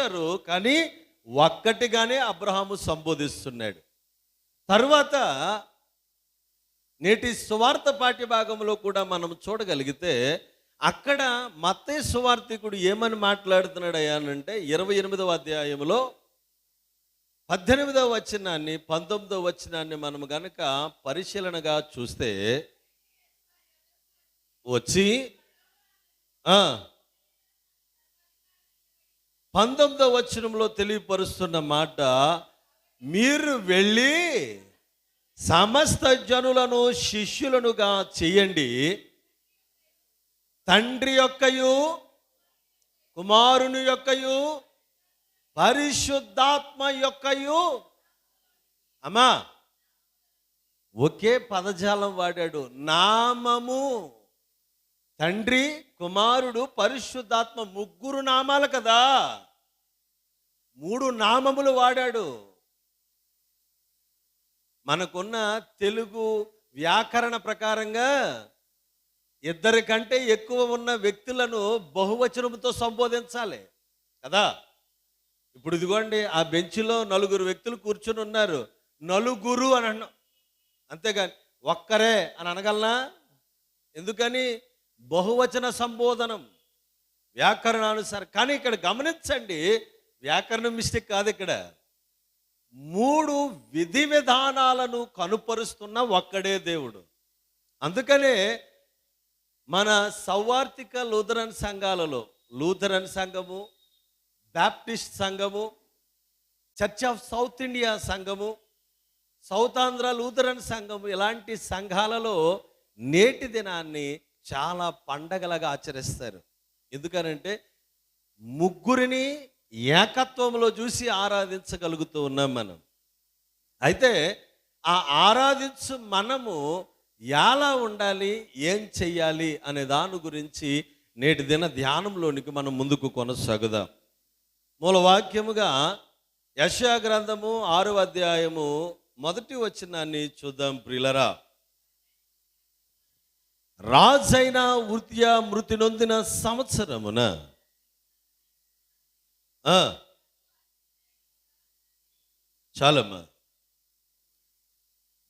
వచ్చారు, కానీ ఒక్కటిగానే అబ్రహాము సంబోధిస్తున్నాడు. తరువాత నేటి సువార్త పాఠ్యభాగంలో కూడా మనం చూడగలిగితే అక్కడ మత్తయి సువార్తికుడు ఏమని మాట్లాడుతున్నాడు అంటే 28వ అధ్యాయంలో 18వ వచనాన్ని 19వ వచనాన్ని మనం గనక పరిశీలనగా చూస్తే వచ్చి 19వ వచనంలో తెలియపరుస్తున్న మాట, మీరు వెళ్ళి సమస్త జనులను శిష్యులనుగా చేయండి, తండ్రి యొక్కయు కుమారుని యొక్కయు పరిశుద్ధాత్మ యొక్కయు. అమ్మా, ఒకే పదజాలం వాడాడు, నామము. తండ్రి, కుమారుడు, పరిశుద్ధాత్మ, ముగ్గురు నామాలు కదా, 3 నామములు వాడాడు. మనకున్న తెలుగు వ్యాకరణ ప్రకారంగా 2 కంటే ఎక్కువ ఉన్న వ్యక్తులను బహువచనంతో సంబోధించాలి కదా. ఇప్పుడు ఇదిగోండి, ఆ బెంచ్లో 4 వ్యక్తులు కూర్చొని ఉన్నారు, నలుగురు అని అన్నాం, అంతేగాని ఒక్కరే అని అనగలనా? ఎందుకని? బహువచన సంబోధనం వ్యాకరణానుసారం. కానీ ఇక్కడ గమనించండి, వ్యాకరణ మిస్టేక్ కాదు, ఇక్కడ 3 విధి విధానాలను కనుపరుస్తున్న ఒక్కడే దేవుడు. అందుకనే మన సౌవార్తిక లూథరన్ సంఘాలలో, లూథరన్ సంఘము, బ్యాప్టిస్ట్ సంఘము, చర్చ్ ఆఫ్ సౌత్ ఇండియా సంఘము, సౌత్ ఆంధ్ర లూథరన్ సంఘము, ఇలాంటి సంఘాలలో నేటి దినాన్ని చాలా పండగలుగా ఆచరిస్తారు. ఎందుకనంటే ముగ్గురిని ఏకత్వంలో చూసి ఆరాధించగలుగుతూ ఉన్నాం మనం. అయితే ఆ ఆరాధించు మనము ఎలా ఉండాలి, ఏం చెయ్యాలి అనే దాని గురించి నేటి దిన ధ్యానంలోనికి మనం ముందుకు కొనసాగుదాం. మూలవాక్యముగా యెషయా గ్రంథము 6వ అధ్యాయము 1వ వచనాన్ని చూద్దాం ప్రియులరా. రాజైన ఉజ్జియా మృతి నొందిన సంవత్సరమున చాలమ్మా,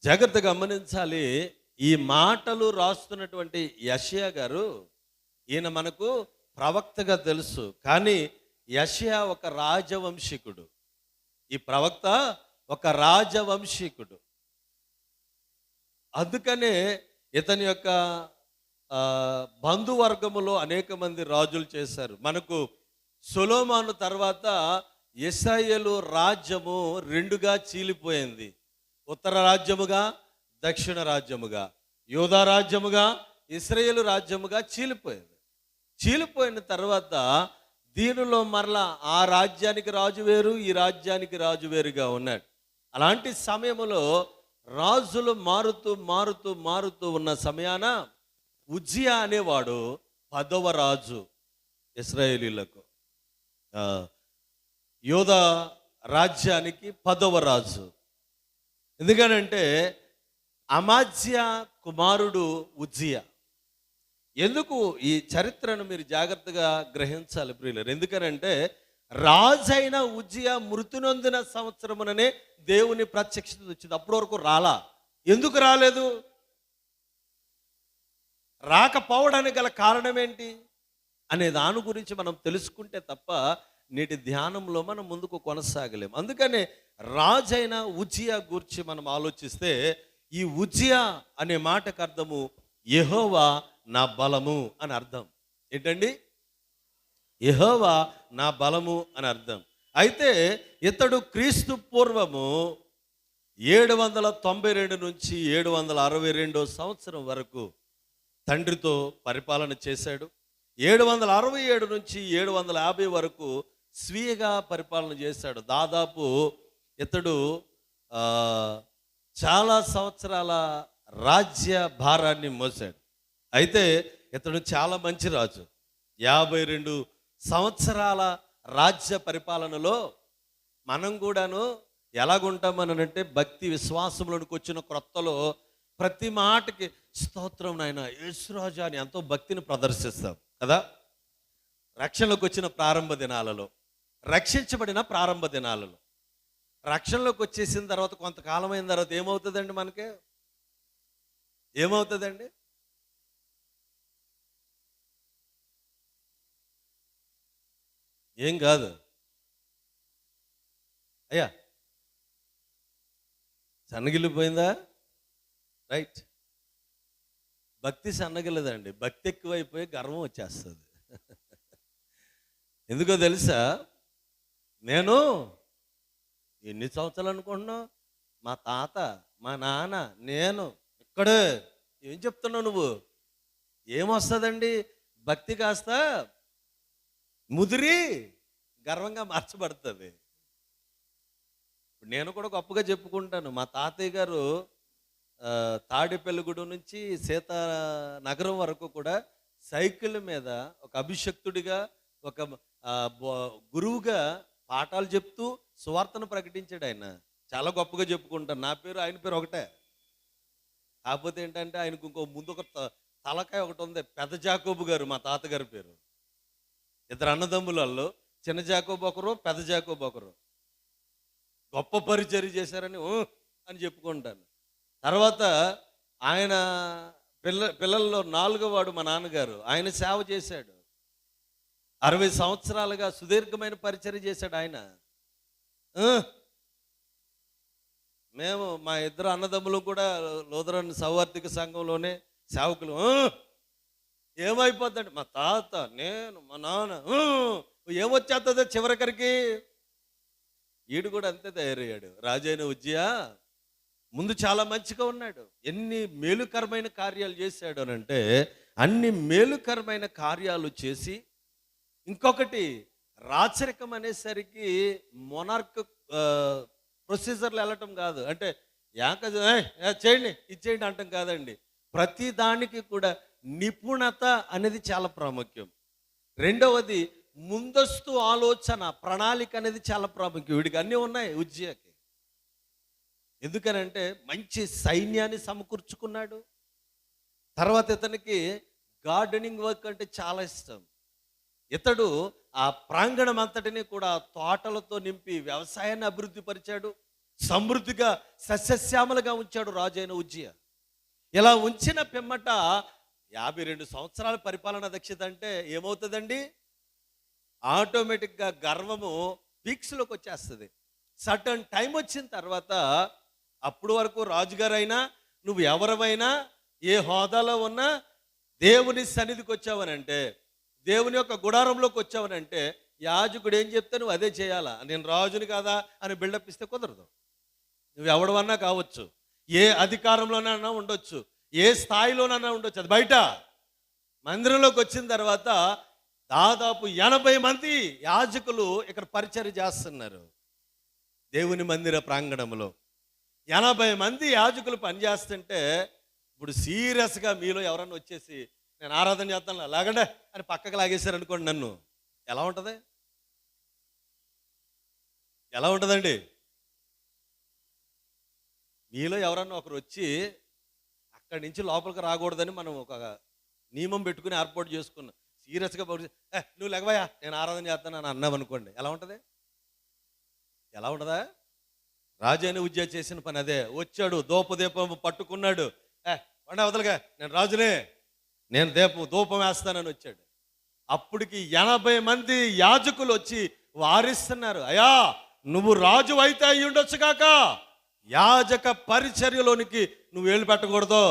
జాగ్రత్తగా గమనించాలి. ఈ మాటలు రాస్తున్నటువంటి యెషయా గారు, ఈయన మనకు ప్రవక్తగా తెలుసు, కానీ యెషయా ఒక రాజవంశికుడు. ఈ ప్రవక్త ఒక రాజవంశికుడు. అందుకనే ఇతని యొక్క బంధువర్గములో అనేక మంది రాజులు చేశారు. మనకు సొలొమోను తర్వాత ఇశ్రాయేలు రాజ్యము 2గా చీలిపోయింది. ఉత్తర రాజ్యముగా, దక్షిణ రాజ్యముగా, యూదా రాజ్యముగా, ఇశ్రాయేలు రాజ్యముగా చీలిపోయింది. చీలిపోయిన తర్వాత దీనిలో మరలా ఆ రాజ్యానికి రాజు వేరు, ఈ రాజ్యానికి రాజు వేరుగా ఉన్నాడు. అలాంటి సమయంలో రాజులు మారుతూ మారుతూ మారుతూ ఉన్న సమయాన ఉజ్జియా అనేవాడు 10వ రాజు ఇశ్రాయేలీలకు. యూదా రాజ్యానికి 10వ రాజు. ఎందుకనంటే అమాజ్యా కుమారుడు ఉజ్జియా. ఎందుకు ఈ చరిత్రను మీరు జాగ్రత్తగా గ్రహించాలి ప్రియులారా. ఎందుకనంటే రాజైన ఉజ్జియా మృతి నొందిన సంవత్సరముననే దేవుని ప్రత్యక్షత వచ్చింది. అప్పటి వరకు రాలా. ఎందుకు రాలేదు? రాకపోవడానికి గల కారణం ఏంటి అనే దాని గురించి మనం తెలుసుకుంటే తప్ప నేటి ధ్యానంలో మనం ముందుకు కొనసాగలేము. అందుకనే రాజైన ఉజ్జియా గురించి మనం ఆలోచిస్తే, ఈ ఉజ్జియా అనే మాటకు అర్థము యెహోవా నా బలము అని అర్థం. ఏంటండి? యెహోవా నా బలము అని అర్థం. అయితే ఇతడు క్రీస్తు పూర్వము 792 నుంచి 762 సంవత్సరం వరకు తండ్రితో పరిపాలన చేశాడు. 767 నుంచి 750 వరకు స్వీయగా పరిపాలన చేశాడు. దాదాపు ఇతడు చాలా సంవత్సరాల రాజ్య భారాన్ని మోసాడు. అయితే ఇతడు చాలా మంచి రాజు. 52 సంవత్సరాల రాజ్య పరిపాలనలో మనం కూడాను ఎలాగుంటామనంటే, భక్తి విశ్వాసంలోనికి వచ్చిన క్రొత్తలో ప్రతి మాటకి స్తోత్రం నాయన యేసురాజా అని ఎంతో భక్తిని ప్రదర్శిస్తాం కదా. రక్షణలోకి వచ్చిన ప్రారంభ దినాలలో రక్షించబడిన ప్రారంభ దినాలలో. రక్షణలోకి వచ్చేసిన తర్వాత కొంతకాలం అయిన తర్వాత ఏమవుతుందండి మనకి? ఏమవుతుందండి? ఏం కాదు అయ్యా, సన్నగిల్లిపోయిందా? రైట్. భక్తి సన్నగిల్లదండి, భక్తి ఎక్కువైపోయి గర్వం వచ్చేస్తుంది. ఎందుకో తెలుసా? నేను ఎన్ని సంవత్సరాలు అనుకుంటున్నావు? మా తాత, మా నాన్న, నేను ఇక్కడే. ఏం చెప్తున్నావు నువ్వు? ఏమొస్తుందండి? భక్తి కాస్త ముదిరి గర్వంగా మార్చబడుతుంది. నేను కూడా గొప్పగా చెప్పుకుంటాను. మా తాతయ్య గారు తాడేపల్లిగూడెం నుంచి సీతానగరం వరకు కూడా సైకిల్ మీద ఒక అభిషక్తుడిగా, ఒక గురువుగా పాఠాలు చెప్తూ సువార్తను ప్రకటించాడు ఆయన. చాలా గొప్పగా చెప్పుకుంటాను. నా పేరు ఆయన పేరు ఒకటే. కాకపోతే ఏంటంటే ఆయనకు ఇంకో ముందు ఒక తలకాయ ఒకటి ఉంది. పెద్ద జాకోబు గారు మా తాతగారి పేరు. ఇద్దరు అన్నదమ్ములలో చిన్న జాకోబు ఒకరు, పెద్ద జాకోబు ఒకరు. గొప్ప పరిచర్య చేశారని అని చెప్పుకుంటాను. తర్వాత ఆయన పిల్లల్లో 4వ వాడు మా నాన్నగారు. ఆయన సేవ చేశాడు. 60 సంవత్సరాలుగా సుదీర్ఘమైన పరిచర్య చేశాడు ఆయన. మేము మా ఇద్దరు అన్నదమ్ములు కూడా లూథరన్ సౌవార్ధిక సంఘంలోనే సేవకులు. ఏమైపోద్దండి మా తాత, నేను, మా నాన్న ఏమొచ్చేస్తుందో చివరికరికి. ఈడు కూడా అంతే తయారయ్యాడు. రాజైన ఉజ్జియా ముందు చాలా మంచిగా ఉన్నాడు. ఎన్ని మేలుకరమైన కార్యాలు చేశాడు అని అంటే, అన్ని మేలుకరమైన కార్యాలు చేసి, ఇంకొకటి రాచరికం అనేసరికి మొనార్క్ ప్రొసీజర్లు వెళ్ళటం కాదు. అంటే చేయండి ఇచ్చేయండి అంటాం కాదండి. ప్రతి దానికి కూడా నిపుణత అనేది చాలా ప్రాముఖ్యం. రెండవది ముందస్తు ఆలోచన, ప్రణాళిక అనేది చాలా ప్రాముఖ్యం. వీడికి అన్నీ ఉన్నాయి ఉజ్జియాకి. ఎందుకనంటే మంచి సైన్యాన్ని సమకూర్చుకున్నాడు. తర్వాత ఇతనికి గార్డెనింగ్ వర్క్ అంటే చాలా ఇష్టం. ఇతడు ఆ ప్రాంగణం అంతటిని కూడా తోటలతో నింపి వ్యవసాయాన్ని అభివృద్ధి పరిచాడు. సమృద్ధిగా సస్యశ్యామలుగా ఉంచాడు రాజైన ఉజ్జియా. ఇలా ఉంచిన పిమ్మట 52 సంవత్సరాల పరిపాలన దక్షత అంటే ఏమవుతుందండి? ఆటోమేటిక్గా గర్వము పీక్స్లోకి వచ్చేస్తుంది. సర్టన్ టైం వచ్చిన తర్వాత అప్పుడు వరకు రాజుగారైనా, నువ్వు ఎవరివైనా, ఏ హోదాలో ఉన్నా, దేవుని సన్నిధికి వచ్చావనంటే, దేవుని యొక్క గుడారంలోకి వచ్చావనంటే, యాజకుడు ఏం చెప్తే నువ్వు అదే చేయాలా. నేను రాజుని కాదా అని బిల్డప్ ఇస్తే కుదరదు. నువ్వు ఎవడవన్నా కావచ్చు, ఏ అధికారంలోనైనా ఉండొచ్చు, ఏ స్థాయిలోనైనా ఉండొచ్చు. అది బయట. మందిరంలోకి వచ్చిన తర్వాత దాదాపు 80 మంది యాజకులు ఇక్కడ పరిచర్య చేస్తున్నారు. దేవుని మందిర ప్రాంగణంలో 80 మంది యాజకులు పనిచేస్తుంటే, ఇప్పుడు సీరియస్గా మీలో ఎవరన్నా వచ్చేసి నేను ఆరాధన చేస్తాను లాగండే అని పక్కకు లాగేశారు అనుకోండి, నన్ను ఎలా ఉంటుంది? ఎలా ఉంటుందండి? మీలో ఎవరన్నా ఒకరు వచ్చి అక్కడి నుంచి లోపలికి రాకూడదని మనం ఒక నియమం పెట్టుకుని ఏర్పాటు చేసుకున్నాం. సీరియస్గా నువ్వు లేకవయ్యా నేను ఆరాధన చేస్తాను అని అన్నావు అనుకోండి, ఎలా ఉంటుంది? ఎలా ఉండదా? రాజైన ఉజ్జియా చేసిన పని అదే. వచ్చాడు, దూపదీపం పట్టుకున్నాడు. వండే వదలుగా, నేను రాజునే, నేను ధూపం వేస్తానని వచ్చాడు. అప్పటికి 80 మంది యాజకులు వచ్చి వారిస్తున్నారు. అయ్యా నువ్వు రాజు అయితే అయ్యి ఉండొచ్చు కాక, యాజక పరిచర్యలోనికి నువ్వు వేలు పెట్టకూడదు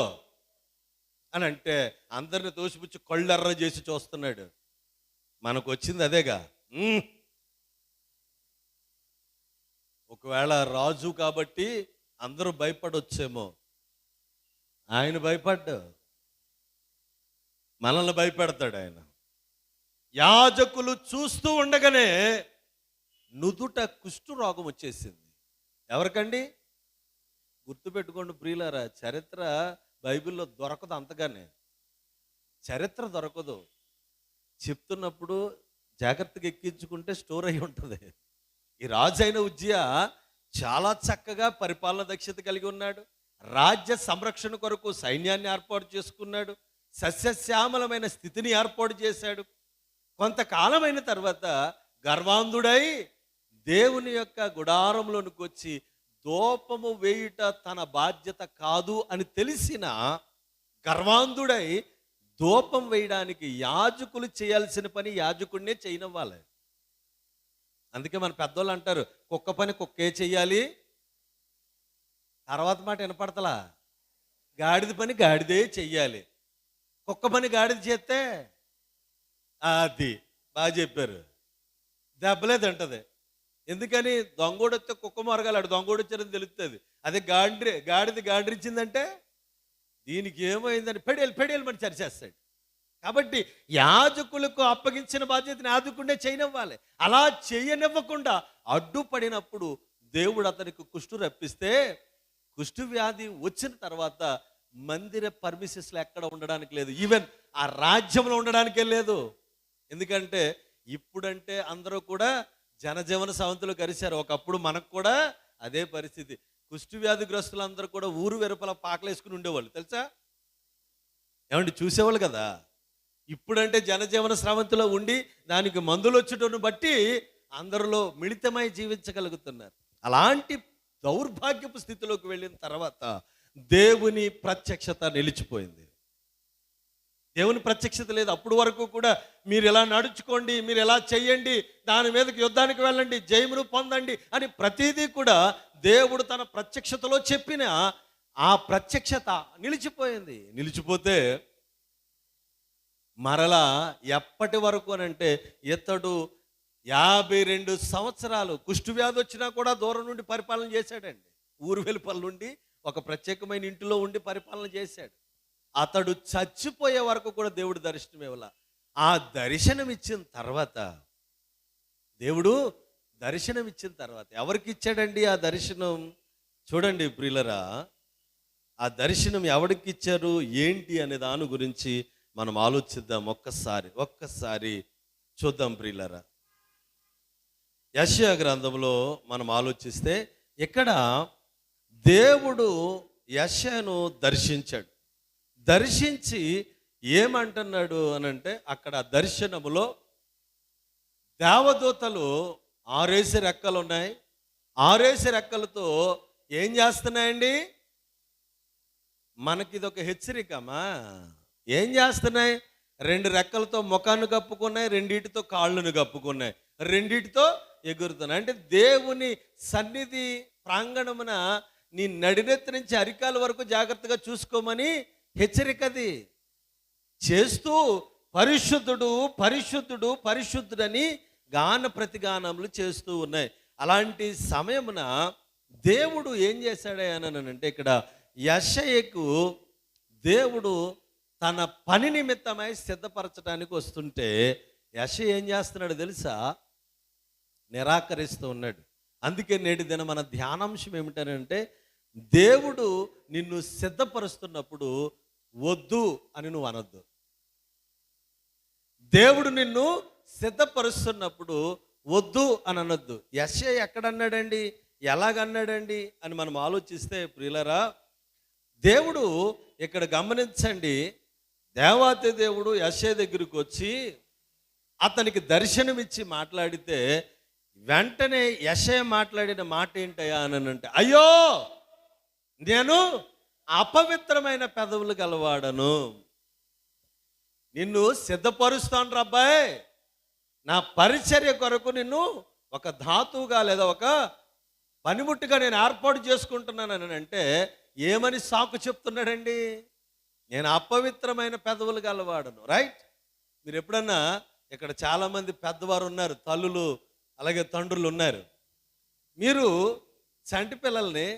అని అంటే, అందరిని తోసిపుచ్చి కళ్ళెర్ర చేసి చూస్తున్నాడు. మనకు వచ్చింది అదేగా. ఒకవేళ రాజు కాబట్టి అందరూ భయపడొచ్చేమో, ఆయన భయపడ్డా. మనల్ని భయపెడతాడు ఆయన. యాజకులు చూస్తూ ఉండగానే నుదుట కుష్టు రోగం వచ్చేసింది. ఎవరికండి? గుర్తుపెట్టుకోండి ప్రియులారా, చరిత్ర బైబిల్లో దొరకదు అంతగానే. చరిత్ర దొరకదు. చెప్తున్నప్పుడు జాగ్రత్తగా ఎక్కించుకుంటే స్టోర్ అయి ఉంటుంది. ఈ రాజు అయిన ఉజ్జియా చాలా చక్కగా పరిపాలన దక్షత కలిగి ఉన్నాడు. రాజ్య సంరక్షణ కొరకు సైన్యాన్ని ఏర్పాటు చేసుకున్నాడు. సస్యశ్యామలమైన స్థితిని ఏర్పాటు చేశాడు. కొంతకాలమైన తర్వాత గర్వాంధుడై దేవుని యొక్క గుడారంలోనికి వచ్చి దూపము వేయుట తన బాధ్యత కాదు అని తెలిసిన గర్వాంధుడై దూపం వేయడానికి యాజకులు చేయాల్సిన పని యాజకుడినే చేయనివ్వాలి. అందుకే మన పెద్దోళ్ళు అంటారు, కుక్క పని కుక్కే చెయ్యాలి. తర్వాత మాట వినపడతలా, గాడిద పని గాడిదే చెయ్యాలి. కుక్క పని గాడిద చేస్తే అది బాగా చెప్పారు, దెబ్బలే తింటది. ఎందుకని? దొంగోడొస్తే కుక్క మొరగాలి, దొంగోడొచ్చారని తెలుస్తుంది. అదే గాడిద గాడిరిచ్చిందంటే దీనికి ఏమైందని పెడేలు మరి చరిచేస్తాడు. కాబట్టి యాజకులకు అప్పగించిన బాధ్యతని యాజకుడే చేయనివ్వాలి. అలా చేయనివ్వకుండా అడ్డుపడినప్పుడు దేవుడు అతనికి కుష్టు రప్పిస్తే, కుష్టు వ్యాధి వచ్చిన తర్వాత మందిర పర్మిసెస్లో ఎక్కడ ఉండడానికి లేదు, ఈవెన్ ఆ రాజ్యంలో ఉండడానికే లేదు. ఎందుకంటే ఇప్పుడంటే అందరూ కూడా జనజీవన సవంతులు కలిశారు. ఒకప్పుడు మనకు కూడా అదే పరిస్థితి. కుష్టు వ్యాధిగ్రస్తులు అందరూ కూడా ఊరు వెరుపల పాకలేసుకుని ఉండేవాళ్ళు, తెలుసా? ఏమండి, చూసేవాళ్ళు కదా. ఇప్పుడంటే జనజీవన స్రవంతిలో ఉండి దానికి మందులు వచ్చటను బట్టి అందరిలో మిళితమై జీవించగలుగుతున్నారు. అలాంటి దౌర్భాగ్యపు స్థితిలోకి వెళ్ళిన తర్వాత దేవుని ప్రత్యక్షత నిలిచిపోయింది. దేవుని ప్రత్యక్షత లేదు. అప్పుడు వరకు కూడా మీరు ఎలా నడుచుకోండి, మీరు ఎలా చెయ్యండి, దాని మీదకి యుద్ధానికి వెళ్ళండి, జయమును పొందండి అని ప్రతిదీ కూడా దేవుడు తన ప్రత్యక్షతలో చెప్పిన ఆ ప్రత్యక్షత నిలిచిపోయింది. నిలిచిపోతే మరలా ఎప్పటి వరకు అని అంటే ఇతడు 52 సంవత్సరాలు కుష్టు వ్యాధి వచ్చినా కూడా దూరం నుండి పరిపాలన చేశాడండి. ఊరు వెలుపల నుండి ఒక ప్రత్యేకమైన ఇంటిలో ఉండి పరిపాలన చేశాడు. అతడు చచ్చిపోయే వరకు కూడా దేవుడు దర్శనం ఇవ్వాల. ఆ దర్శనం ఇచ్చిన తర్వాత, దేవుడు దర్శనం ఇచ్చిన తర్వాత ఎవరికి ఇచ్చాడండి ఆ దర్శనం? చూడండి ప్రియులరా, ఆ దర్శనం ఎవరికి ఇచ్చారు ఏంటి అనే దాని గురించి మనం ఆలోచిద్దాం. ఒక్కసారి చూద్దాం ప్రియులరా. యెషయా గ్రంథంలో మనం ఆలోచిస్తే ఇక్కడ దేవుడు యెషయాను దర్శించాడు. దర్శించి ఏమంటున్నాడు అనంటే, అక్కడ దర్శనములో దేవదూతలు 6 రెక్కలు ఉన్నాయి. 6 రెక్కలతో ఏం చేస్తున్నాయండి? మనకి ఇదొక హెచ్చరికమా? ఏం చేస్తున్నాయి? 2 రెక్కలతో ముఖాన్ని కప్పుకున్నాయి, 2 కాళ్ళను కప్పుకున్నాయి, 2 ఎగురుతున్నాయి. అంటే దేవుని సన్నిధి ప్రాంగణమున నీ నడినెత్తి నుంచి అరికాల వరకు జాగ్రత్తగా చూసుకోమని హెచ్చరికది చేస్తూ పరిశుద్ధుడు పరిశుద్ధుడు పరిశుద్ధుడని గాన ప్రతిగానములు చేస్తూ ఉన్నాయి. అలాంటి సమయమున దేవుడు ఏం చేశాడు అనంటే, ఇక్కడ యెషయాకు దేవుడు తన పని నిమిత్తమై సిద్ధపరచడానికి వస్తుంటే యెషయా ఏం చేస్తున్నాడు తెలుసా? నిరాకరిస్తూ ఉన్నాడు. అందుకే నేటి దిన మన ధ్యానాంశం ఏమిటనంటే, దేవుడు నిన్ను సిద్ధపరుస్తున్నప్పుడు వద్దు అని నువ్వు అనొద్దు. దేవుడు నిన్ను సిద్ధపరుస్తున్నప్పుడు వద్దు అని అనొద్దు. యెషయా ఎక్కడన్నాడండి, ఎలాగన్నాడండి అని మనం ఆలోచిస్తే ప్రియులరా, దేవుడు ఇక్కడ గమనించండి, దేవాతి దేవుడు యెషయా దగ్గరికి వచ్చి అతనికి దర్శనమిచ్చి మాట్లాడితే వెంటనే యెషయా మాట్లాడిన మాట ఏంటయ్యా అని అంటే, అయ్యో నేను అపవిత్రమైన పెదవులు గలవాడను, నిన్ను సిద్ధపరుస్తాను రబ్బాయ్, నా పరిచర్య కొరకు నిన్ను ఒక ధాతువుగా లేదా ఒక పనిముట్టుగా నేను ఏర్పాటు చేసుకుంటున్నానని అంటే ఏమని సాకు చెప్తున్నాడండి? నేను అపవిత్రమైన పెదవులు గలవాడను. రైట్? మీరు ఎప్పుడన్నా, ఇక్కడ చాలామంది పెద్దవారు ఉన్నారు, తల్లులు అలాగే తండ్రులు ఉన్నారు. మీరు చంటి పిల్లల్ని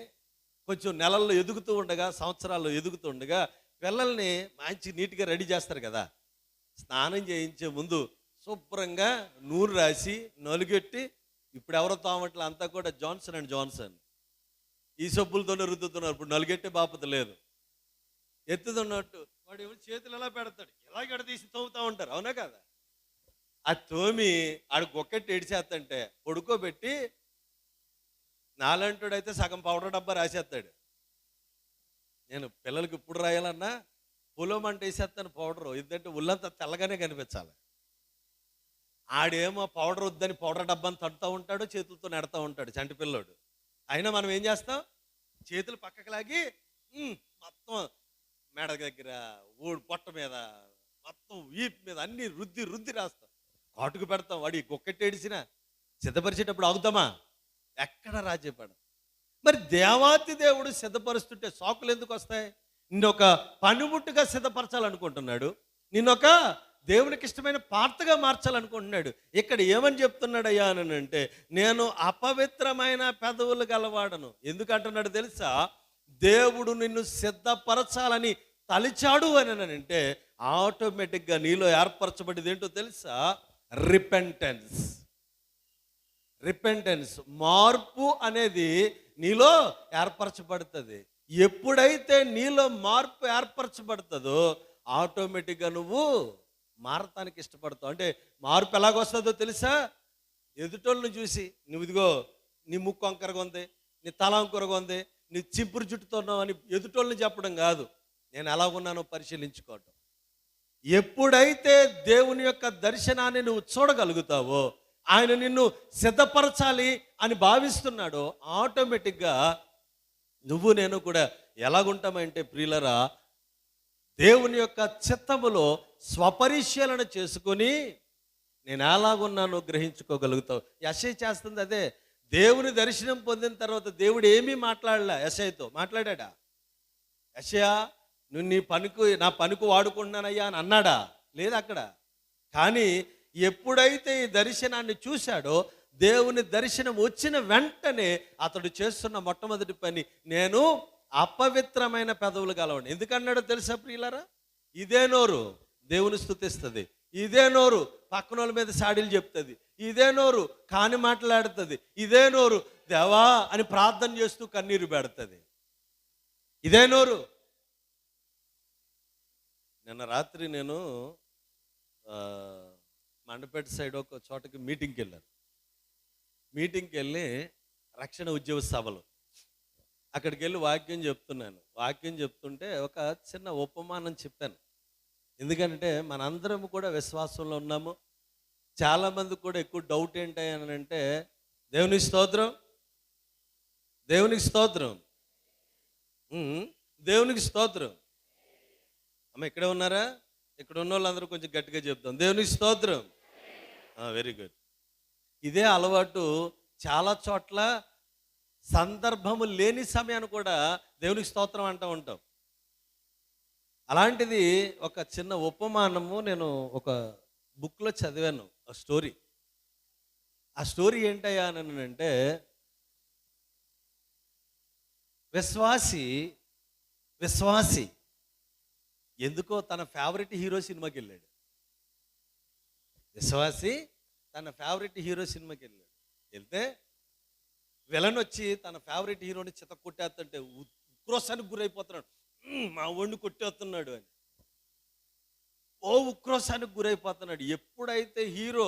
కొంచెం నెలల్లో ఎదుగుతూ ఉండగా, సంవత్సరాల్లో ఎదుగుతూ ఉండగా పిల్లల్ని మంచి నీట్గా రెడీ చేస్తారు కదా. స్నానం చేయించే ముందు శుభ్రంగా నూనె రాసి నలుగెట్టి, ఇప్పుడు ఎవరో తామట్లు అంతా కూడా జాన్సన్ అండ్ జాన్సన్ ఈ సబ్బులతోనే రుద్దుతున్నారు. ఇప్పుడు నలుగెట్టే బాపత లేదు. ఎత్తుతున్నట్టు వాడు ఏమో చేతులు ఎలా పెడతాడు, ఎలాగ తీసి తోముతా ఉంటారు, అవునా కదా? ఆ తోమి ఆడు గొక్కెట్టి ఏడిచేస్తంటే పడుకోబెట్టి, నాలంటాడైతే సగం పౌడర్ డబ్బా రాసేస్తాడు. నేను పిల్లలకి ఇప్పుడు రాయాలన్నా పొలం అంటే వేసేస్తాను పౌడరు, ఎందుకంటే ఒళ్ళంతా తెల్లగానే కనిపించాలి. ఆడేమో పౌడర్ వద్దని పౌడర్ డబ్బాని తడుతూ ఉంటాడు, చేతులతో నెడతా ఉంటాడు చంటి పిల్లోడు. అయినా మనం ఏం చేస్తాం, చేతులు పక్కకు లాగి మొత్తం మెడ దగ్గర, పొట్ట మీద, మొత్తం వీపు మీద అన్ని రుద్ది రుద్ది రాస్తాం, కాటుకు పెడతాం. వాడి కుక్కెట్టేడిసినా సిద్ధపరిచేటప్పుడు ఆగుతామా? ఎక్కడ రాజ్యపడం. మరి దేవాతి దేవుడు సిద్ధపరుస్తుంటే సాకులు ఎందుకు వస్తాయి? నిన్నొక పనిముట్టుగా సిద్ధపరచాలనుకుంటున్నాడు, నిన్నొక దేవునికి ఇష్టమైన పాత్రగా మార్చాలనుకుంటున్నాడు. ఇక్కడ ఏమని చెప్తున్నాడయ్యా అని అంటే, నేను అపవిత్రమైన పెదవులు గలవాడను. ఎందుకంటున్నాడు తెలుసా? దేవుడు నిన్ను సిద్ధపరచాలని తలిచాడు అని అంటే ఆటోమేటిక్గా నీలో ఏర్పరచబడింది ఏంటో తెలుసా? రిపెంటెన్స్. రిపెంటెన్స్, మార్పు అనేది నీలో ఏర్పరచబడుతుంది. ఎప్పుడైతే నీలో మార్పు ఏర్పరచబడుతుందో ఆటోమేటిక్గా నువ్వు మారటానికి ఇష్టపడతావు. అంటే మార్పు ఎలాగొస్తుందో తెలుసా? ఎదుటోళ్ళని చూసి, నువ్వు ఇదిగో నీ ముక్కు వంకరగా ఉంది, నీ తల వంకరగా ఉంది, నీ చింపురు చుట్టుతున్నావు అని ఎదుటోళ్ళని చెప్పడం కాదు, నేను ఎలాగున్నానో పరిశీలించుకోవటం. ఎప్పుడైతే దేవుని యొక్క దర్శనాన్ని నువ్వు చూడగలుగుతావో, ఆయన నిన్ను సిద్ధపరచాలి అని భావిస్తున్నాడో ఆటోమేటిక్గా నువ్వు నేను కూడా ఎలాగుంటామంటే ప్రియులరా, దేవుని యొక్క చిత్తములో స్వపరిశీలన చేసుకొని నేను ఎలాగున్నానో గ్రహించుకోగలుగుతావు. యెషయా చేస్తుంది అదే. దేవుని దర్శనం పొందిన తర్వాత దేవుడు ఏమీ మాట్లాడలే యెషయాతో. మాట్లాడా? యెషయా నువ్వు నా పనికి వాడుకుంటున్నానయ్యా అని అన్నాడా? లేదు అక్కడ. కానీ ఎప్పుడైతే ఈ దర్శనాన్ని చూశాడో, దేవుని దర్శనం వచ్చిన వెంటనే అతడు చేస్తున్న మొట్టమొదటి పని, నేను అపవిత్రమైన పెదవులు గలవాడిని. ఎందుకన్నాడో తెలుసా ప్రియులారా? ఇదే నోరు దేవుని స్తుతిస్తుంది, ఇదే నోరు పక్కన వాళ్ళ మీద సాడీలు చెప్తుంది, ఇదే నోరు కాని మాట్లాడుతుంది, ఇదే నోరు దేవా అని ప్రార్థన చేస్తూ కన్నీరు పెడుతుంది, ఇదే నోరు. నిన్న రాత్రి నేను మండపేట సైడ్ ఒక చోటకి మీటింగ్కి వెళ్ళాను. మీటింగ్కి వెళ్ళి రక్షణ ఉద్యోగ సభలు, అక్కడికి వెళ్ళి వాక్యం చెప్తున్నాను. వాక్యం చెప్తుంటే ఒక చిన్న ఉపమానం చెప్పాను. ఎందుకంటే మనందరం కూడా విశ్వాసంలో ఉన్నాము. చాలామంది కూడా ఎక్కువ డౌట్ ఏంటి అని అంటే, దేవునికి స్తోత్రం, దేవునికి స్తోత్రం, దేవునికి స్తోత్రం. అమ్మ ఇక్కడే ఉన్నారా? ఇక్కడ ఉన్న వాళ్ళందరూ కొంచెం గట్టిగా చెప్తాం, దేవునికి స్తోత్రం. Very good. ఇదే అలవాటు చాలా చోట్ల సందర్భము లేని సమయాన్ని కూడా దేవునికి స్తోత్రం అంటూ ఉంటాం. అలాంటిది ఒక చిన్న ఉపమానము నేను ఒక బుక్లో చదివాను, ఆ స్టోరీ. ఆ స్టోరీ ఏంటయ్యా అని అంటే, విశ్వాసి ఎందుకో తన ఫేవరెట్ హీరో సినిమాకి వెళ్ళాడు. విశ్వాసి తన ఫేవరెట్ హీరో సినిమాకి వెళ్ళాడు. వెళ్తే విలన్ వచ్చి తన ఫేవరెట్ హీరోని చిత కొట్టేస్తుంటే ఉక్రోషానికి గురైపోతున్నాడు. మా ఒండి కొట్టేస్తున్నాడు అని ఉక్రోషానికి గురైపోతున్నాడు. ఎప్పుడైతే హీరో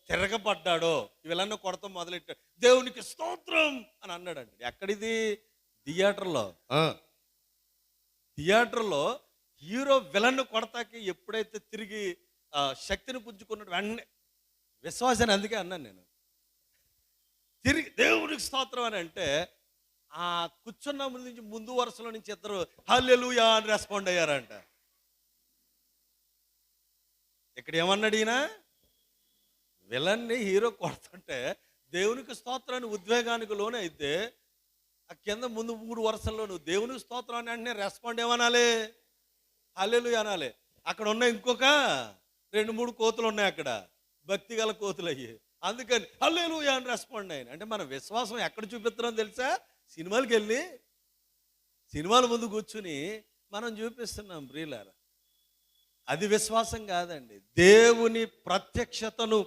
తిరగబడ్డాడో విలన్ కొడతాం మొదలెట్టాడు, దేవునికి స్తోత్రం అని అన్నాడండి. ఎక్కడిది? థియేటర్లో హీరో విలన్ కొడతాకి ఎప్పుడైతే తిరిగి శక్తిని పుంజుకున్నాడు వెంటనే విశ్వాసాన్ని, అందుకే అన్నాను నేను, తిరిగి దేవునికి స్తోత్రం అని అంటే ఆ కూర్చున్న ముందు వరుసలో నుంచి ఇద్దరు హల్లెలూయా అని రెస్పాండ్ అయ్యారంట. ఇక్కడ ఏమన్నాడు ఈయన? విలన్ని హీరో కొడుతుంటే దేవునికి స్తోత్రాన్ని ఉద్వేగానికి లోనే అయితే ఆ కింద ముందు 3 వరుసల్లో నువ్వు దేవునికి స్తోత్రాన్ని అంటే రెస్పాండ్ ఏమనాలి? హల్లెలూయా అనాలి. అక్కడ ఉన్న ఇంకొక 2-3 కోతులు ఉన్నాయి, అక్కడ భక్తి గల కోతులు అయ్యి, అందుకని హల్లెలూయా అని రెస్పాండ్ అయ్యాను. అంటే మన విశ్వాసం ఎక్కడ చూపిస్తున్నాం తెలుసా? సినిమాలకు వెళ్ళి సినిమాల ముందు కూర్చుని మనం చూపిస్తున్నాం ప్రియులారా. అది విశ్వాసం కాదండి. దేవుని ప్రత్యక్షతను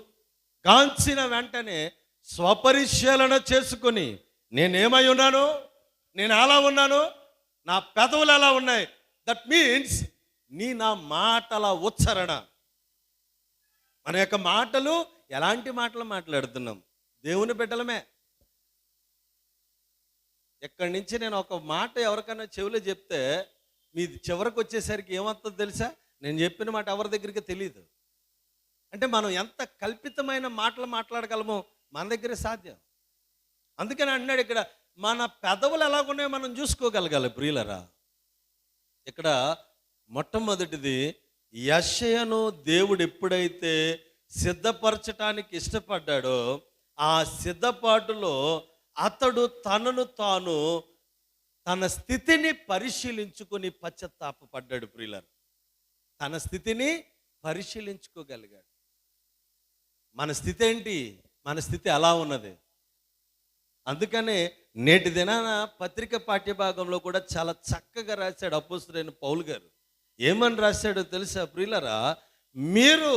గాంచిన వెంటనే స్వపరిశీలన చేసుకొని నేనేమై ఉన్నాను, నేను ఎలా ఉన్నాను, నా పెదవులు ఎలా ఉన్నాయి. దట్ మీన్స్ నా మాటల ఉచ్చారణ, మన యొక్క మాటలు ఎలాంటి మాటలు మాట్లాడుతున్నాం? దేవుని బిడ్డలమే. ఎక్కడి నుంచి నేను ఒక మాట ఎవరికైనా చెవిలో చెప్తే మీ చివరికి వచ్చేసరికి ఏమవుతుందో తెలుసా? నేను చెప్పిన మాట ఎవరి దగ్గరికి తెలియదు. అంటే మనం ఎంత కల్పితమైన మాటలు మాట్లాడగలమో మన దగ్గరే సాధ్యం. అందుకని అన్నాడు ఇక్కడ, మన పెదవులు ఎలాగున్నాయో మనం చూసుకోగలగాలి ప్రియులరా. ఇక్కడ మొట్టమొదటిది, యెషయాను దేవుడు ఎప్పుడైతే సిద్ధపరచటానికి ఇష్టపడ్డాడో ఆ సిద్ధపాటులో అతడు తనను తాను తన స్థితిని పరిశీలించుకొని పశ్చాత్తాపపడ్డాడు ప్రియులరా. తన స్థితిని పరిశీలించుకోగలిగాడు. మన స్థితి ఏంటి? మన స్థితి ఎలా ఉన్నది? అందుకనే నేటి దినాన పత్రిక పాఠ్యభాగంలో కూడా చాలా చక్కగా రాశాడు అపోస్తలుడైన పౌలు గారు. ఏమని రాశాడో తెలుసా ప్రియులరా? మీరు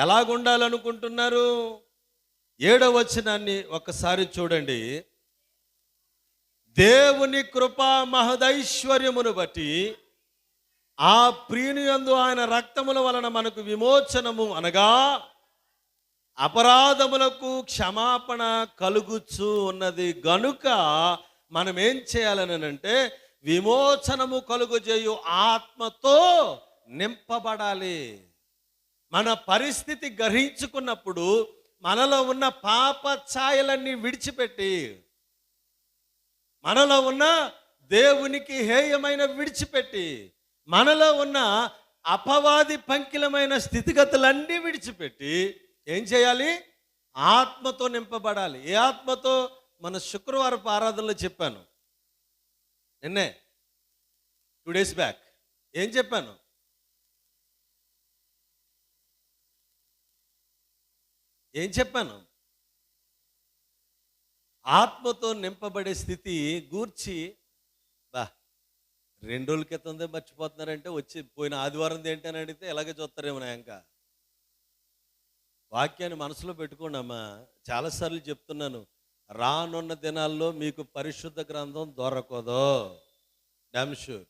ఎలాగుండాలనుకుంటున్నారు? 7వ వచనాన్ని ఒక్కసారి చూడండి. దేవుని కృపా మహదైశ్వర్యమును బట్టి ఆ ప్రియుని యందు ఆయన రక్తముల వలన మనకు విమోచనము, అనగా అపరాధములకు క్షమాపణ కలుగుచు ఉన్నది గనుక మనం ఏం చేయాలని అంటే, విమోచనము కలుగజేయు ఆత్మతో నింపబడాలి. మన పరిస్థితి గ్రహించుకున్నప్పుడు మనలో ఉన్న పాప ఛాయలన్నీ విడిచిపెట్టి, మనలో ఉన్న దేవునికి హేయమైన విడిచిపెట్టి, మనలో ఉన్న అపవాది పంకిలమైన స్థితిగతులన్నీ విడిచిపెట్టి ఏం చేయాలి? ఆత్మతో నింపబడాలి. ఏ ఆత్మతో? మన శుక్రవారపు ఆరాధనలో చెప్పాను, నిన్నే 2 days బ్యాక్ ఏం చెప్పాను? ఏం చెప్పాను? ఆత్మతో నింపబడే స్థితి గూర్చి 2 రోజుల క్రితందే మర్చిపోతున్నారంటే, వచ్చి పోయిన ఆదివారం ఏంటి అని అడిగితే ఎలాగే చూస్తారేమో నా ఇంకా. వాక్యాన్ని మనసులో పెట్టుకోండి అమ్మా. చాలాసార్లు చెప్తున్నాను, రానున్న దినాల్లో మీకు పరిశుద్ధ గ్రంథం దొరకదు. Damn sure.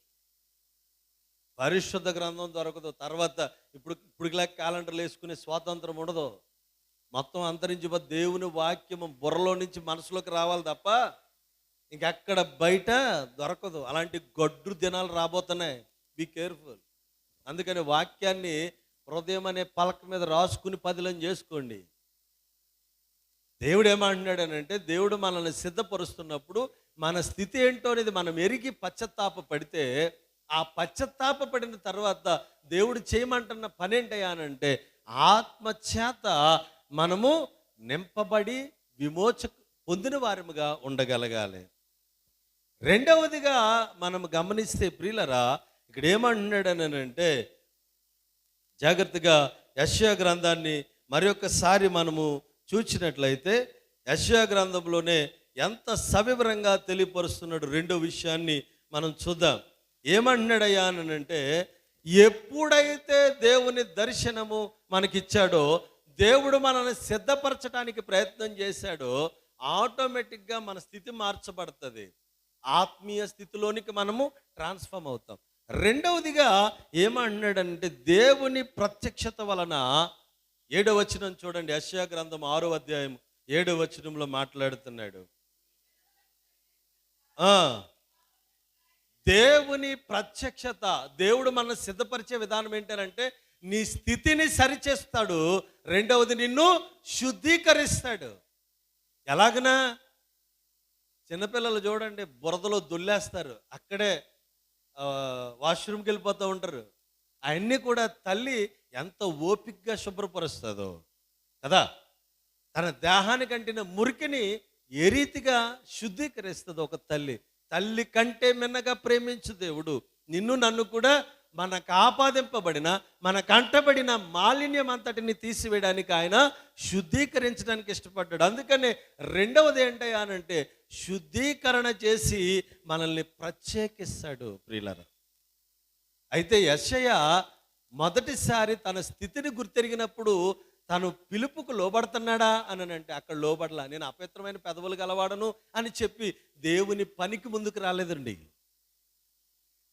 పరిశుద్ధ గ్రంథం దొరకదు. తర్వాత ఇప్పుడు క్యాలెండర్లు వేసుకునే స్వాతంత్రం ఉండదు. మొత్తం అంతరించిపో దేవుని వాక్యము బుర్రలో నుంచి మనసులోకి రావాలి తప్ప ఇంకెక్కడ బయట దొరకదు. అలాంటి గొడ్డు దినాలు రాబోతున్నాయి. Be careful. అందుకని వాక్యాన్ని హృదయం అనే పలక మీద రాసుకుని పదిలం చేసుకోండి. దేవుడు ఏమంటున్నాడు అని అంటే, దేవుడు మనల్ని సిద్ధపరుస్తున్నప్పుడు మన స్థితి ఏంటో అనేది మనం ఎరిగి పశ్చాత్తాప పడితే, ఆ పశ్చాత్తాప పడిన తర్వాత దేవుడు చేయమంటున్న పని ఏంటయ్యా అని అంటే, ఆత్మచేత మనము నింపబడి విమోచక పొందిన వారముగా ఉండగలగాలి. రెండవదిగా మనం గమనిస్తే ప్రియులరా, ఇక్కడ ఏమంటున్నాడు అని అంటే, జాగ్రత్తగా యెషయా గ్రంథాన్ని మరొకసారి మనము చూచినట్లయితే, యెషయా గ్రంథంలోనే ఎంత సవివరంగా తెలియపరుస్తున్నాడు. రెండో విషయాన్ని మనం చూద్దాం. ఏమంటున్నాడయ్యా అని అంటే, ఎప్పుడైతే దేవుని దర్శనము మనకిచ్చాడో, దేవుడు మనల్ని సిద్ధపరచడానికి ప్రయత్నం చేశాడో, ఆటోమేటిక్గా మన స్థితి మార్చబడుతుంది. ఆత్మీయ స్థితిలోనికి మనము ట్రాన్స్ఫార్మ్ అవుతాం. రెండవదిగా ఏమంటున్నాడంటే, దేవుని ప్రత్యక్షత వలన 7వ వచనం చూడండి. యెషయా గ్రంథం 6వ అధ్యాయం 7వ వచనంలో మాట్లాడుతున్నాడు. దేవుని ప్రత్యక్షత, దేవుడు మనల్ని సిద్ధపరిచే విధానం ఏంటంటే, నీ స్థితిని సరిచేస్తాడు. రెండవది, నిన్ను శుద్ధీకరిస్తాడు. ఎలాగనా? చిన్నపిల్లలు చూడండి, బురదలో దొల్లేస్తారు, అక్కడే వాష్రూమ్కి వెళ్ళిపోతూ ఉంటారు. అవన్నీ కూడా తల్లి ఎంత ఓపికగా శుభ్రపరుస్తుందో కదా. తన దేహానికి అంటిన మురికిని ఏ రీతిగా శుద్ధీకరిస్తుంది ఒక తల్లి. తల్లి కంటే మిన్నగా ప్రేమించు దేవుడు నిన్ను నన్ను కూడా మనకు ఆపాదింపబడిన, మన కంటబడిన మాలిన్యం అంతటిని తీసివేయడానికి ఆయన శుద్ధీకరించడానికి ఇష్టపడ్డాడు. అందుకనే రెండవది ఏంటయ్యా అనంటే, శుద్ధీకరణ చేసి మనల్ని ప్రత్యేకిస్తాడు ప్రియులారా. అయితే యెషయా మొదటిసారి తన స్థితిని గుర్తెరిగినప్పుడు తను పిలుపుకు లోబడుతున్నాడా అని అంటే, అక్కడ లోబడలా. నేను అపవిత్రమైన పెదవులు గలవాడను అని చెప్పి దేవుని పనికి ముందుకు రాలేదండి.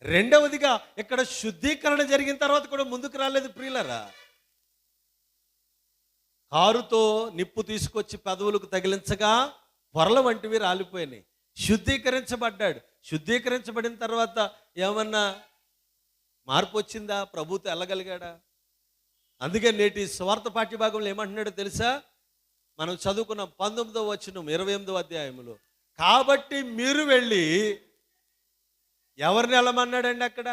రెండవదిగా ఇక్కడ శుద్ధీకరణ జరిగిన తర్వాత కూడా ముందుకు రాలేదు ప్రియులారా. కారుతో నిప్పు తీసుకొచ్చి పెదవులకు తగిలించగా పొరల వంటివి రాలిపోయినాయి. శుద్ధీకరించబడ్డాడు. శుద్ధీకరించబడిన తర్వాత ఏమన్నా మార్పు వచ్చిందా? ప్రభుతో వెళ్ళగలిగాడా? అందుకే నేటి స్వార్థ పాఠ్యభాగంలో ఏమంటున్నాడో తెలుసా? మనం చదువుకున్న 19వ వచనం 28వ అధ్యాయంలో, కాబట్టి మీరు వెళ్ళి ఎవరిని వెళ్ళమన్నాడండి అక్కడ?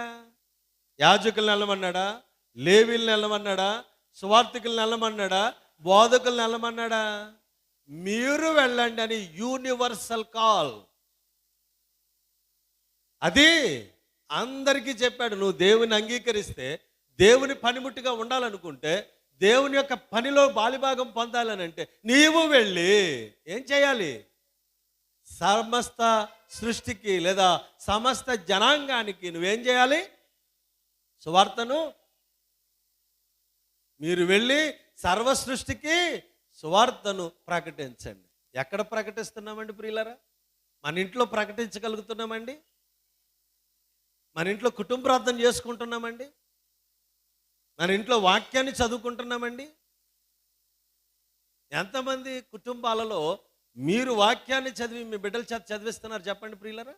యాజకుల్ని వెళ్ళమన్నాడా? లేవీల్ని వెళ్ళమన్నాడా? సువార్థికుల్ని వెళ్ళమన్నాడా? బోధకుల్ని వెళ్ళమన్నాడా? మీరు వెళ్ళండి అని యూనివర్సల్ కాల్. అది అందరికీ చెప్పాడు. నువ్వు దేవుని అంగీకరిస్తే, దేవుని పనిముట్టుగా ఉండాలనుకుంటే, దేవుని యొక్క పనిలో బాలిభాగం పొందాలని అంటే నీవు వెళ్ళి ఏం చేయాలి? సమస్త సృష్టికి లేదా సమస్త జనాంగానికి నువ్వేం చేయాలి? సువార్తను మీరు వెళ్ళి సర్వ సృష్టికి సువార్తను ప్రకటించండి. ఎక్కడ ప్రకటిస్తున్నామండి ప్రియులారా? మన ఇంట్లో ప్రకటించగలుగుతున్నామండి? మన ఇంట్లో కుటుంబ ప్రార్థన చేసుకుంటున్నామండి? మన ఇంట్లో వాక్యాన్ని చదువుకుంటున్నామండి? ఎంతమంది కుటుంబాలలో మీరు వాక్యాన్ని చదివి మీ బిడ్డల చేత చదివిస్తున్నారు చెప్పండి ప్రియులారా?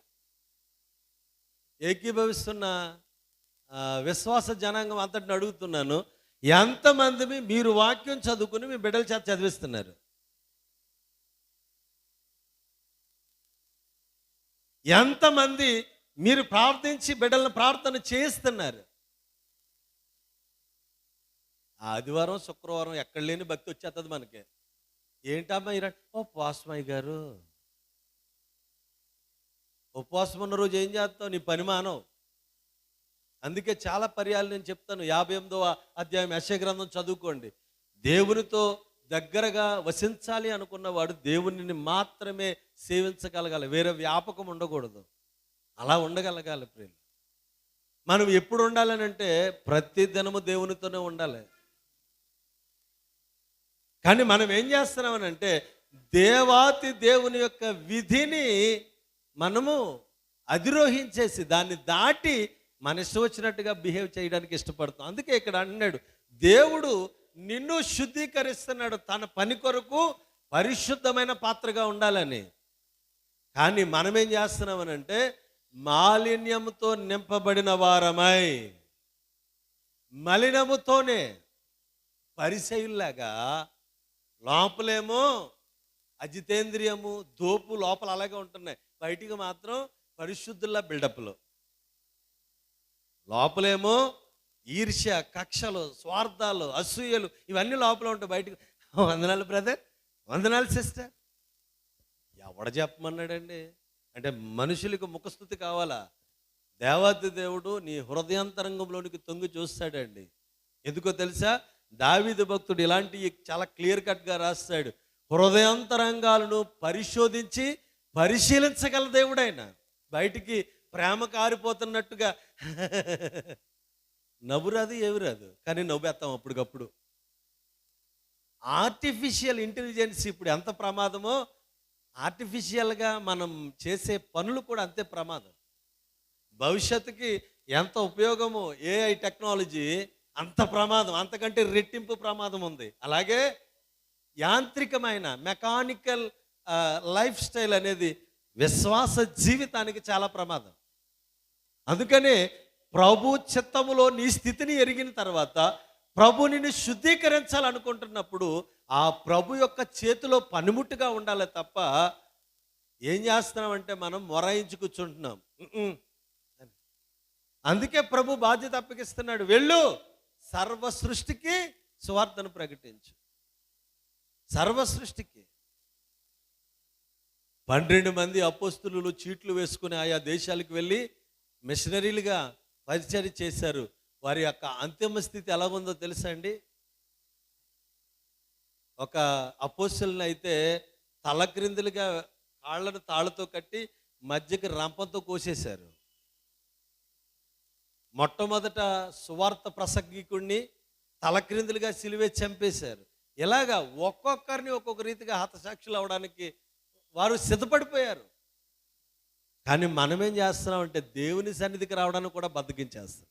ఏకీభవిస్తున్న విశ్వాస జనాంగం అంతటిని అడుగుతున్నాను, ఎంతమంది మీరు వాక్యం చదువుకుని మీ బిడ్డల చేత చదివిస్తున్నారు? ఎంతమంది మీరు ప్రార్థించి బిడ్డలను ప్రార్థన చేయిస్తున్నారు? ఆదివారం శుక్రవారం ఎక్కడ లేని భక్తి వచ్చేస్తుంది మనకి. ఏంటమ్మా ఉపవాసమయ్య గారు, ఉపవాసం ఉన్న రోజు ఏం చేస్తావు? నీ పని మానవు. అందుకే చాలా పర్యాలు నేను చెప్తాను. 58వ అధ్యాయం యెషయా గ్రంథం చదువుకోండి. దేవునితో దగ్గరగా వసించాలి అనుకున్నవాడు దేవునిని మాత్రమే సేవించగలగాలి, వేరే వ్యాపకం ఉండకూడదు. అలా ఉండగలగాలి ప్రియులు. మనం ఎప్పుడు ఉండాలని అంటే ప్రతి దినము దేవునితోనే ఉండాలి. కానీ మనం ఏం చేస్తున్నామని అంటే దేవాతి దేవుని యొక్క విధిని మనము అధిరోహించేసి దాన్ని దాటి మన ఇష్టం వచ్చినట్టుగా బిహేవ్ చేయడానికి ఇష్టపడుతున్నాం. అందుకే ఇక్కడ అన్నాడు, దేవుడు నిన్ను శుద్ధీకరిస్తున్నాడు తన పని కొరకు పరిశుద్ధమైన పాత్రగా ఉండాలని. కానీ మనమేం చేస్తున్నామని అంటే మాలిన్యముతో నింపబడిన వారమై మలినముతోనే పరిసయుల్లాగా, లోపలేమో అజితేంద్రియము దోపు లోపల అలాగే ఉంటున్నాయి, బయటికి మాత్రం పరిశుద్ధుల్లా బిల్డప్లు. లోపలేమో ఈర్ష్య, కక్షలు, స్వార్థాలు, అసూయలు ఇవన్నీ లోపల ఉంటాయి. బయటకు వందనాలు బ్రదర్, వందనాలు సిస్టర్, ఎవడ చెప్పమన్నాడండి? అంటే మనుషులకు ముఖస్థుతి కావాలా? దేవాది దేవుడు నీ హృదయాంతరంగంలోనికి తొంగి చూస్తాడండి. ఎందుకో తెలుసా? దావీదు భక్తుడు ఇలాంటి చాలా క్లియర్ కట్గా రాస్తాడు. హృదయాంతరంగాలను పరిశోధించి పరిశీలించగల దేవుడైన, బయటికి ప్రేమ కారిపోతున్నట్టుగా నవ్వు రాదు, ఏవి రాదు, కానీ నవ్వేస్తాం అప్పటికప్పుడు. ఆర్టిఫిషియల్ ఇంటెలిజెన్స్ ఇప్పుడు ఎంత ప్రమాదమో, ఆర్టిఫిషియల్గా మనం చేసే పనులు కూడా అంతే ప్రమాదం. భవిష్యత్తుకి ఎంత ఉపయోగమో ఏఐ టెక్నాలజీ అంత ప్రమాదం, అంతకంటే రెట్టింపు ప్రమాదం ఉంది. అలాగే యాంత్రికమైన మెకానికల్ లైఫ్ స్టైల్ అనేది విశ్వాస జీవితానికి చాలా ప్రమాదం. అందుకనే ప్రభు చిత్తములో నీ స్థితిని ఎరిగిన తర్వాత ప్రభు నిన్ను శుద్ధీకరించాలనుకుంటున్నప్పుడు ఆ ప్రభు యొక్క చేతిలో పనిముట్టుగా ఉండాలి తప్ప ఏం చేస్తున్నామంటే మనం మొరాయించి కూర్చుంటున్నాం. అందుకే ప్రభు బాధ్యత అప్పగిస్తున్నాడు, వెళ్ళు సర్వ సృష్టికి సువార్తను ప్రకటించు. సర్వ సృష్టికి 12 మంది అపోస్తులు చీట్లు వేసుకుని ఆయా దేశాలకు వెళ్ళి మిషనరీలుగా పరిచర్య చేశారు. వారి యొక్క అంతిమ స్థితి ఎలా ఉందో తెలుసా అండి? ఒక అపోస్తుల్ని అయితే తల క్రిందులుగా కాళ్ళను తాళ్ళతో కట్టి మధ్యకి రంపంతో కోసేశారు. మొట్టమొదట సువార్త ప్రసంగికుడిని తల క్రిందులుగా సిలువే చంపేశారు. ఇలాగా ఒక్కొక్కరిని ఒక్కొక్క రీతిగా హతసాక్షులు అవడానికి వారు సిద్ధపడిపోయారు. కానీ మనమేం చేస్తున్నామంటే దేవుని సన్నిధికి రావడానికి కూడా బద్దకించేస్తాం.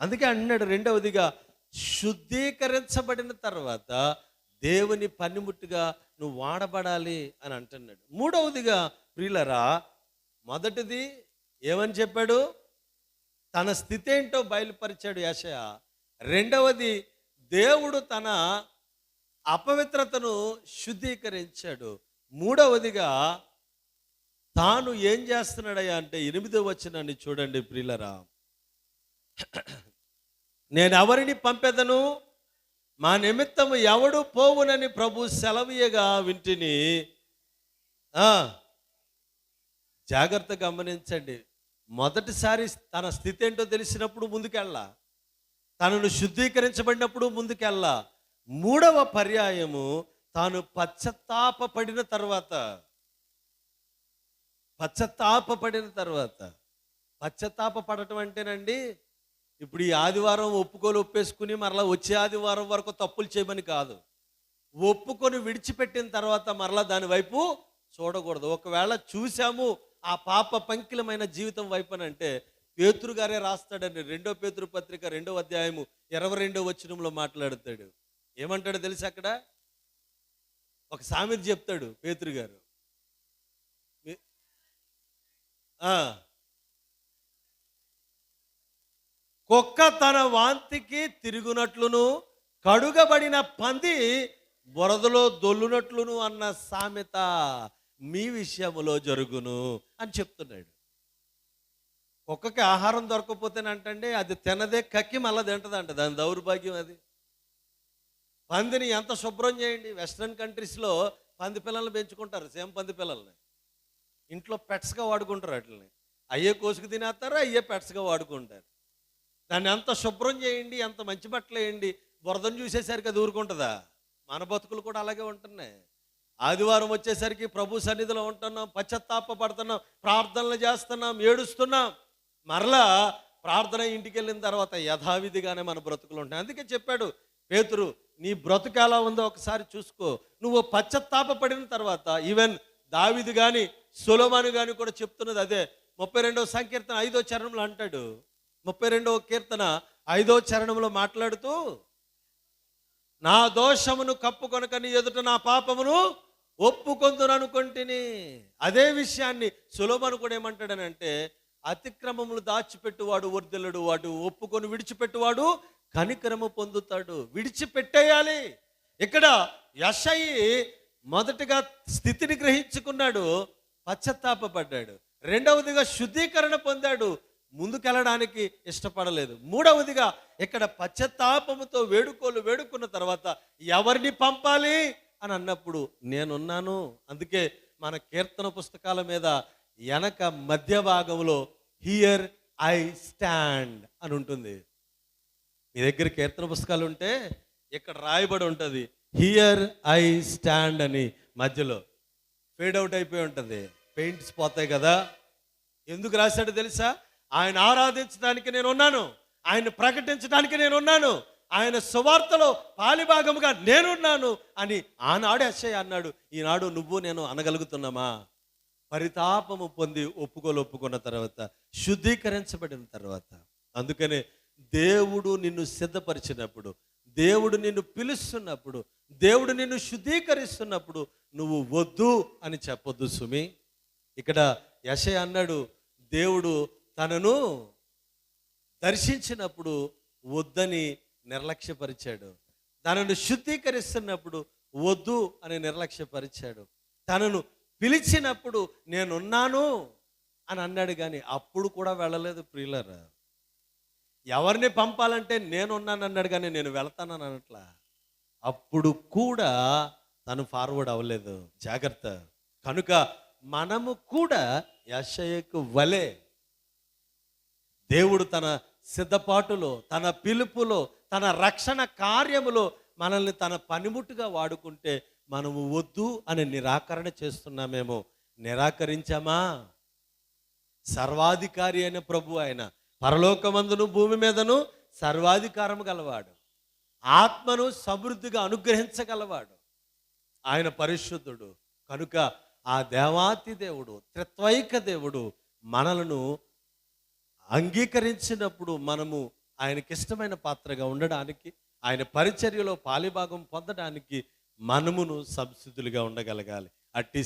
అందుకే అన్నాడు రెండవదిగా, శుద్ధీకరించబడిన తర్వాత దేవుని పనిముట్టుగా నువ్వు వాడబడాలి అని అంటున్నాడు. మూడవదిగా ప్రియులరా, మొదటిది ఏమని చెప్పాడు? తన స్థితి ఏంటో బయలుపరిచాడు యెషయా. రెండవది దేవుడు తన అపవిత్రతను శుద్ధీకరించాడు. మూడవదిగా తాను ఏం చేస్తున్నాడయ్యా అంటే 8వ వచనాన్ని చూడండి ప్రియులరా. నేను ఎవరిని పంపెదను, మా నిమిత్తము ఎవడు పోవునని ప్రభు సెలవీయగా వింటిని. జాగ్రత్తగా గమనించండి. మొదటిసారి తన స్థితి ఏంటో తెలిసినప్పుడు ముందుకెళ్ళా, తనను శుద్ధీకరించబడినప్పుడు ముందుకెళ్ళా. మూడవ పర్యాయము తాను పశ్చాత్తాపపడిన తర్వాత, పశ్చాత్తాపపడటం అంటేనండి, ఇప్పుడు ఈ ఆదివారం ఒప్పేసుకుని మరలా వచ్చే ఆదివారం వరకు తప్పులు చేయమని కాదు. ఒప్పుకొని విడిచిపెట్టిన తర్వాత మరలా దాని వైపు చూడకూడదు. ఒకవేళ చూసాము ఆ పాప పంకిలమైన జీవితం వైపునంటే పేతురు గారే రాస్తాడండి. 2 పేతురు పత్రిక 2వ అధ్యాయము 22వ వచనంలో మాట్లాడతాడు. ఏమంటాడు తెలుసు? అక్కడ ఒక సామెత చెప్తాడు పేతురు గారు. కుక్క తన వాంతికి తిరుగునట్లును, కడుగబడిన పంది బురదలో దొల్లునట్లును అన్న సామెత మీ విషయములో జరుగును అని చెప్తున్నాడు. కుక్కకి ఆహారం దొరకకపోతేనంటండి అది తినదే కక్కి మళ్ళీ తింటదంట. దాని దౌర్భాగ్యం అది. పందిని ఎంత శుభ్రం చేయండి. వెస్ట్రన్ కంట్రీస్లో పంది పిల్లల్ని పెంచుకుంటారు, సేమ్ పంది పిల్లల్ని ఇంట్లో పెట్స్గా వాడుకుంటారు. వాటిని అయ్యే కోసుకు తినేస్తారు, అయ్యే పెట్స్గా వాడుకుంటారు. దాన్ని ఎంత శుభ్రం చేయండి, ఎంత మంచి బట్టలు వేయండి, బురదను చూసేసరికి అది ఊరుకుంటుందా? మన బతుకులు కూడా అలాగే ఉంటున్నాయి. ఆదివారం వచ్చేసరికి ప్రభు సన్నిధిలో ఉంటున్నాం, పశ్చాత్తాపడుతున్నాం, ప్రార్థనలు చేస్తున్నాం, ఏడుస్తున్నాం. మరలా ప్రార్థన ఇంటికి వెళ్ళిన తర్వాత యథావిధిగానే మన బ్రతుకులు ఉంటాయి. అందుకే చెప్పాడు పేతురు, నీ బ్రతుకు ఎలా ఉందో ఒకసారి చూసుకో. నువ్వు పశ్చాత్తాపడిన తర్వాత, ఈవెన్ దావీదు కానీ సొలొమోను కానీ కూడా చెప్తున్నది అదే. 32వ సంకీర్తన 5వ చరణంలో అంటాడు. 32వ కీర్తన 5వ చరణంలో మాట్లాడుతూ, నా దోషమును కప్పుకొనక నీ ఎదుట నా పాపమును ఒప్పుకొందును అనుకొంటిని. అదే విషయాన్ని సొలొమోను కూడా ఏమంటాడనంటే, అతిక్రమములు దాచిపెట్టువాడు వర్ధిల్లడు, వాడు ఒప్పుకొని విడిచిపెట్టువాడు కనికరము పొందుతాడు. విడిచిపెట్టేయాలి. ఇక్కడ యెషయి మొదటిగా స్థితిని గ్రహించుకున్నాడు, పశ్చాత్తాపపడ్డాడు. రెండవదిగా శుద్ధీకరణ పొందాడు, ముందుకెళ్ళడానికి ఇష్టపడలేదు. మూడవదిగా ఇక్కడ పశ్చాత్తాపముతో వేడుకున్న తర్వాత ఎవరిని పంపాలి అని అన్నప్పుడు నేనున్నాను. అందుకే మన కీర్తన పుస్తకాల మీద వెనక మధ్య భాగంలో హియర్ ఐ స్టాండ్ అని ఉంటుంది. మీ దగ్గర కీర్తన పుస్తకాలు ఉంటే ఇక్కడ రాయబడి ఉంటుంది హియర్ ఐ స్టాండ్ అని. మధ్యలో ఫేడ్ అవుట్ అయిపోయి ఉంటుంది, పెయింట్స్ పోతాయి కదా. ఎందుకు రాశాడో తెలుసా? ఆయన ఆరాధించడానికి నేను ఉన్నాను, ఆయన ప్రకటించడానికి నేను ఉన్నాను, ఆయన సువార్తలో పాలిభాగముగా నేనున్నాను అని ఆనాడు యెషయా అన్నాడు. ఈనాడు నువ్వు నేను అనగలుగుతున్నామా? పరితాపము పొంది ఒప్పుకున్న తర్వాత, శుద్ధీకరించబడిన తర్వాత. అందుకనే దేవుడు నిన్ను సిద్ధపరిచినప్పుడు, దేవుడు నిన్ను పిలుస్తున్నప్పుడు, దేవుడు నిన్ను శుద్ధీకరిస్తున్నప్పుడు నువ్వు వద్దు అని చెప్పొద్దు సుమి. ఇక్కడ యెషయా అన్నాడు, దేవుడు తనను దర్శించినప్పుడు వద్దని నిర్లక్ష్యపరిచాడు, తనను శుద్ధీకరిస్తున్నప్పుడు వద్దు అని నిర్లక్ష్యపరిచాడు, తనను పిలిచినప్పుడు నేనున్నాను అని అన్నాడు. కానీ అప్పుడు కూడా వెళ్ళలేదు ప్రియులారా. ఎవరిని పంపాలంటే నేనున్నాను అన్నాడు, కానీ నేను వెళ్తానని అనట్లా. అప్పుడు కూడా తను ఫార్వర్డ్ అవ్వలేదు. జాగ్రత్త. కనుక మనము కూడా యెషయాకు వలె దేవుడు తన సిద్ధపాటులో, తన పిలుపులో, తన రక్షణ కార్యములో మనల్ని తన పనిముట్టుగా వాడుకుంటే మనము వద్దు అని నిరాకరణ చేస్తున్నామేమో. నిరాకరించామా? సర్వాధికారి అయిన ప్రభు ఆయన, పరలోకమందును భూమి మీదను సర్వాధికారము గలవాడు, ఆత్మను సమృద్ధిగా అనుగ్రహించగలవాడు, ఆయన పరిశుద్ధుడు. కనుక ఆ దేవాతి దేవుడు, త్రిత్వైక దేవుడు మనలను అంగీకరించినప్పుడు మనము ఆయనకిష్టమైన పాత్రగా ఉండడానికి, ఆయన పరిచర్యలో పాలిభాగం పొందడానికి మనమును సంసిద్ధులుగా ఉండగలగాలి. అట్టి